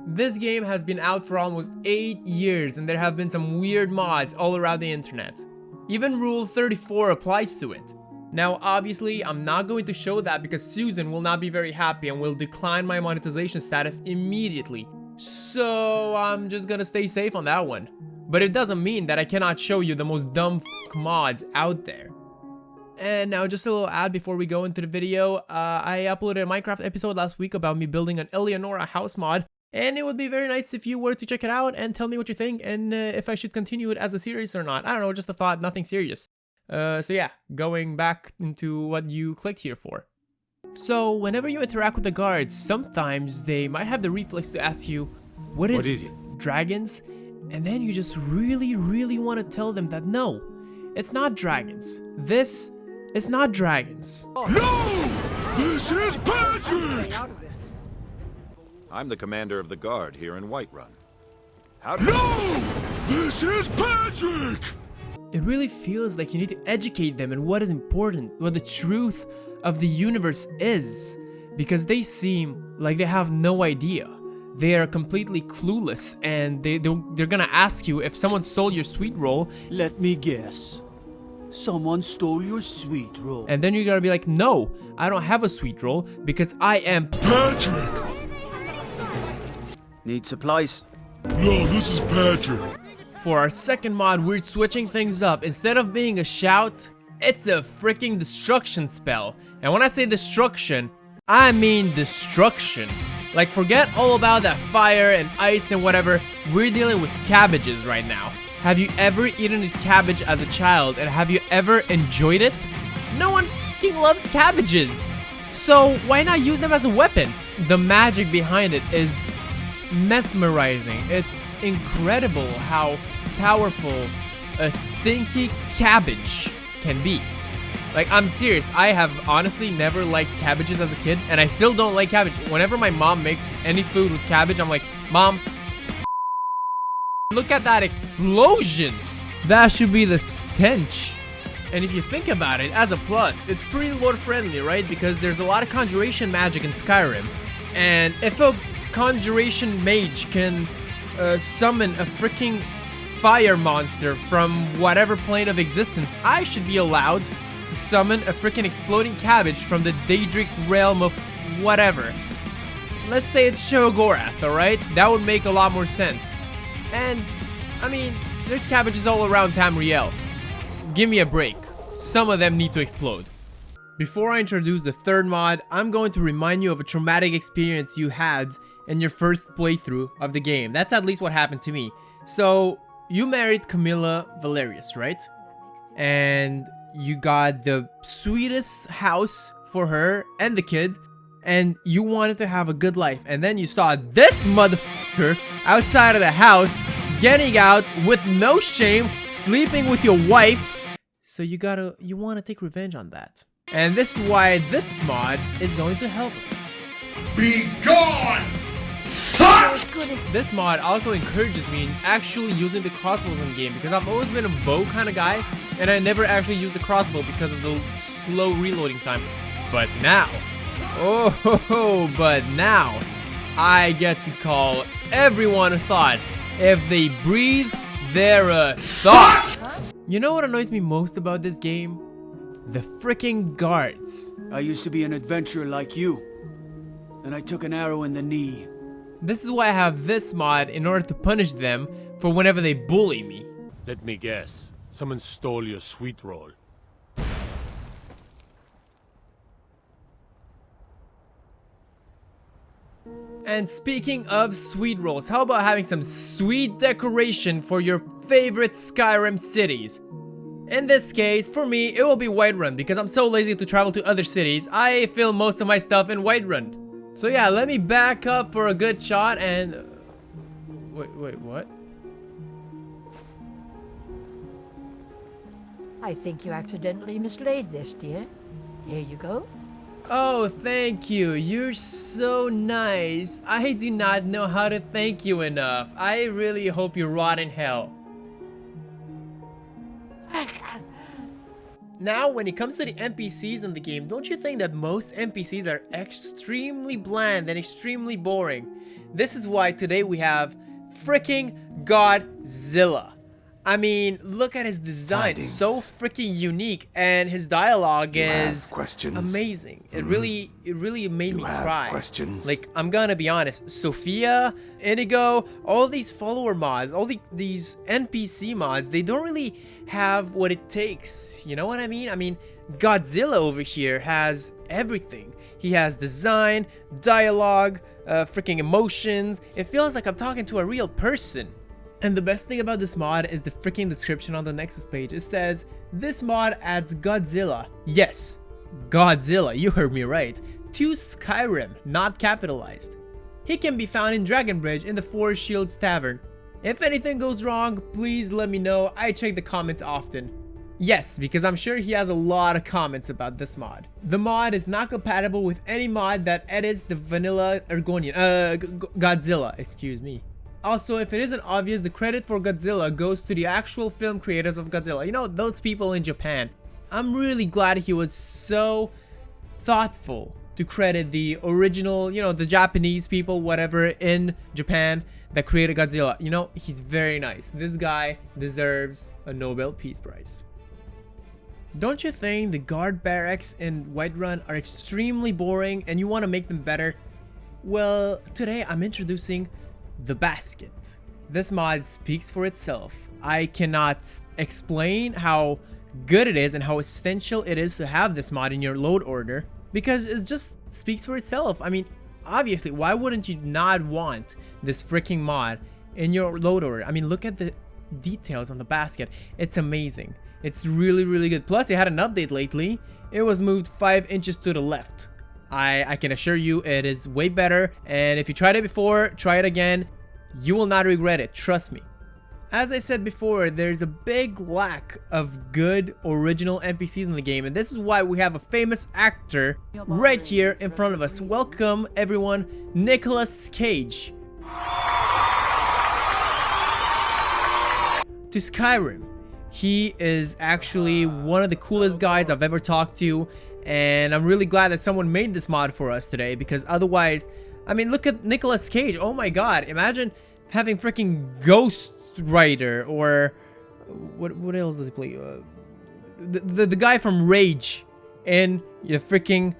This game has been out for almost 8 years and there have been some weird mods all around the internet. Even Rule 34 applies to it. Now obviously I'm not going to show that because Susan will not be very happy and will decline my monetization status immediately. So I'm just gonna stay safe on that one. But it doesn't mean that I cannot show you the most dumb mods out there. And now just a little ad before we go into the video. I uploaded a Minecraft episode last week about me building an Eleonora house mod. And it would be very nice if you were to check it out and tell me what you think and if I should continue it as a series or not. I don't know, just a thought, nothing serious. So yeah, going back into what you clicked here for. So whenever you interact with the guards, sometimes they might have the reflex to ask you, what is it? Dragons? And then you just really want to tell them that no, it's not dragons. This is not dragons. No! This is Patrick! I'm the commander of the guard here in Whiterun. No! This is Patrick! It really feels like you need to educate them in what is important, what the truth of the universe is, because they seem like they have no idea. They are completely clueless and they're gonna ask you if someone stole your sweet roll. Let me guess. Someone stole your sweet roll. And then you're gonna be like, no, I don't have a sweet roll because I am Patrick! Need supplies? No, this is Patrick. For our second mod, we're switching things up. Instead of being a shout, it's a freaking destruction spell. And when I say destruction, I mean destruction. Like, forget all about that fire and ice and whatever. We're dealing with cabbages right now. Have you ever eaten a cabbage as a child and have you ever enjoyed it? No one fucking loves cabbages. So why not use them as a weapon? The magic behind it is mesmerizing. It's incredible how powerful a stinky cabbage can be. Like, I'm serious, I have honestly never liked cabbages as a kid, and I still don't like cabbage. Whenever my mom makes any food with cabbage, I'm like, Mom, look at that explosion! That should be the stench. And if you think about it, as a plus, it's pretty lore friendly, right? Because there's a lot of conjuration magic in Skyrim. And if a conjuration mage can summon a freaking fire monster from whatever plane of existence, I should be allowed to summon a freaking exploding cabbage from the Daedric realm of whatever. Let's say it's Shogorath, alright? That would make a lot more sense. And, I mean, there's cabbages all around Tamriel. Give me a break. Some of them need to explode. Before I introduce the third mod, I'm going to remind you of a traumatic experience you had in your first playthrough of the game. That's at least what happened to me. So, you married Camilla Valerius, right? And you got the sweetest house for her and the kid, and you wanted to have a good life. And then you saw this motherfucker outside of the house, getting out with no shame, sleeping with your wife. So you want to take revenge on that. And this is why this mod is going to help us. Begone! This mod also encourages me in actually using the crossbows in the game, because I've always been a bow kind of guy and I never actually used the crossbow because of the slow reloading time. But now, but now I get to call everyone a THOT. If they breathe, they're a THOT. You know what annoys me most about this game? The freaking guards. I used to be an adventurer like you. Then I took an arrow in the knee. This is why I have this mod, in order to punish them for whenever they bully me. Let me guess. Someone stole your sweet roll. And speaking of sweet rolls, how about having some sweet decoration for your favorite Skyrim cities? In this case, for me, it will be Whiterun, because I'm so lazy to travel to other cities. I film most of my stuff in Whiterun. So yeah, let me back up for a good shot and... Wait, what? I think you accidentally mislaid this, dear. Here you go. Oh, thank you. You're so nice. I do not know how to thank you enough. I really hope you rot in hell. Now, when it comes to the NPCs in the game, don't you think that most NPCs are extremely bland and extremely boring? This is why today we have freaking Godzilla. I mean, look at his design, Tidings. so freaking unique, and his dialogue is questions? amazing. It really made me cry. Questions? Like, I'm gonna be honest, Sophia, Indigo, all these follower mods, all these NPC mods, they don't really have what it takes. You know what I mean? I mean, Godzilla over here has everything. He has design, dialogue, freaking emotions. It feels like I'm talking to a real person. And the best thing about this mod is the freaking description on the Nexus page. It says, this mod adds Godzilla. Yes, Godzilla, you heard me right. To Skyrim, not capitalized. He can be found in Dragonbridge in the Four Shields Tavern. If anything goes wrong, please let me know. I check the comments often. Yes, because I'm sure he has a lot of comments about this mod. The mod is not compatible with any mod that edits the vanilla Godzilla, excuse me. Also, if it isn't obvious, the credit for Godzilla goes to the actual film creators of Godzilla. You know, those people in Japan. I'm really glad he was so thoughtful to credit the original, you know, the Japanese people, whatever, in Japan that created Godzilla. You know, he's very nice. This guy deserves a Nobel Peace Prize. Don't you think the guard barracks in Whiterun are extremely boring and you want to make them better? Well, today I'm introducing the basket. This mod speaks for itself. I cannot explain how good it is and how essential it is to have this mod in your load order, because it just speaks for itself. I mean, obviously, why wouldn't you not want this freaking mod in your load order? I mean, look at the details on the basket. It's amazing. It's really good. Plus, it had an update lately. It was moved 5 inches to the left. I can assure you it is way better, and if you tried it before, try it again. You will not regret it, trust me. As I said before, there's a big lack of good original NPCs in the game, and this is why we have a famous actor right here in front of us. Welcome everyone, Nicolas Cage to Skyrim. He is actually one of the coolest guys I've ever talked to, and I'm really glad that someone made this mod for us today, because otherwise, I mean, look at Nicolas Cage. Oh my god, imagine having freaking Ghost Rider, or what else does he play? The guy from Rage in the freaking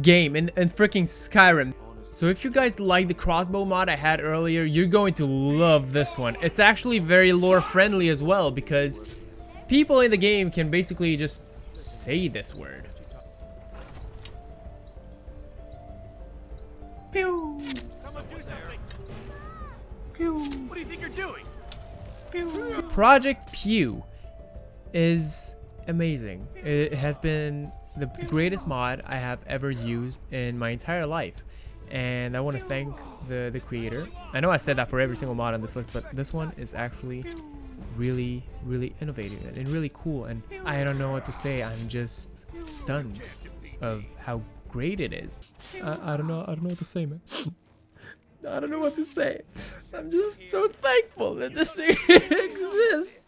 game, in freaking Skyrim. So if you guys like the Crossbow mod I had earlier, you're going to love this one. It's actually very lore friendly as well, because people in the game can basically just say this word. Pew. Someone do something. Pew. What do you think you're doing? Pew. Project Pew is amazing. It has been the greatest mod I have ever used in my entire life, and I want to thank the creator. I know I said that for every single mod on this list, but this one is actually really innovative and really cool, and I don't know what to say. I'm just stunned of how great it is. I don't know what to say, man. I don't know what to say. I'm just so thankful that this thing exists.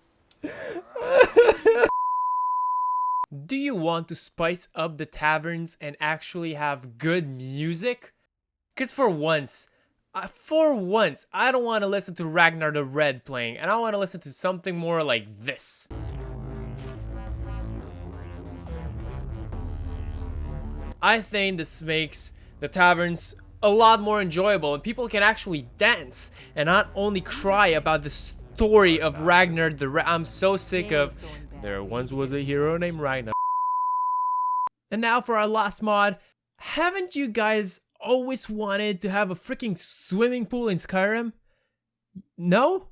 Do you want to spice up the taverns and actually have good music? Cause for once, I don't want to listen to Ragnar the Red playing, and I want to listen to something more like this. I think this makes the taverns a lot more enjoyable, and people can actually dance and not only cry about the story of Ragnar the Red. I'm so sick of there once was a hero named Ragnar. And now for our last mod. Haven't you guys always wanted to have a freaking swimming pool in Skyrim? No?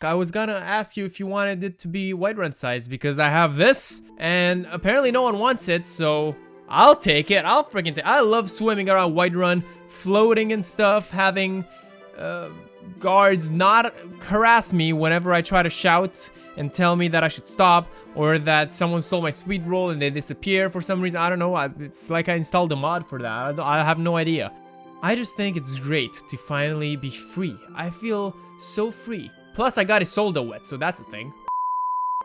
I was gonna ask you if you wanted it to be Whiterun size, because I have this and apparently no one wants it, so I'll take it. I'll freaking take it. I love swimming around Whiterun, floating and stuff, having guards not harass me whenever I try to shout and tell me that I should stop, or that someone stole my sweet roll and they disappear for some reason. I don't know. It's like I installed a mod for that. I have no idea. I just think it's great to finally be free. I feel so free. Plus, I got Isolde wet, so that's a thing.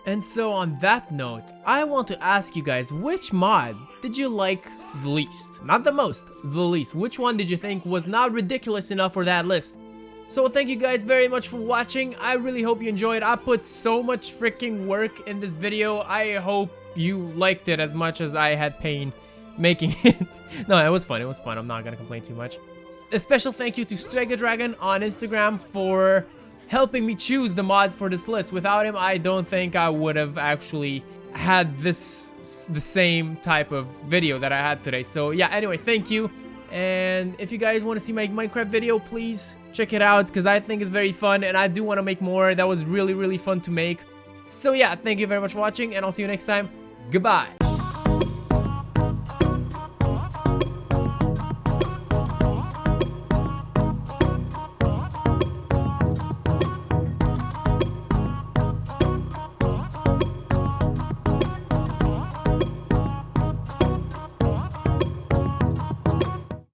And so on that note, I want to ask you guys, which mod did you like the least? Not the most, the least. Which one did you think was not ridiculous enough for that list? So thank you guys very much for watching. I really hope you enjoyed. I put so much freaking work in this video. I hope you liked it as much as I had pain making it. No, it was fun. It was fun. I'm not gonna complain too much. A special thank you to Strega Dragon on Instagram for helping me choose the mods for this list. Without him, I don't think I would have actually had the same type of video that I had today. So yeah, anyway, thank you. And if you guys want to see my Minecraft video, please check it out, because I think it's very fun and I do want to make more. That was really fun to make. So yeah, thank you very much for watching, and I'll see you next time. Goodbye.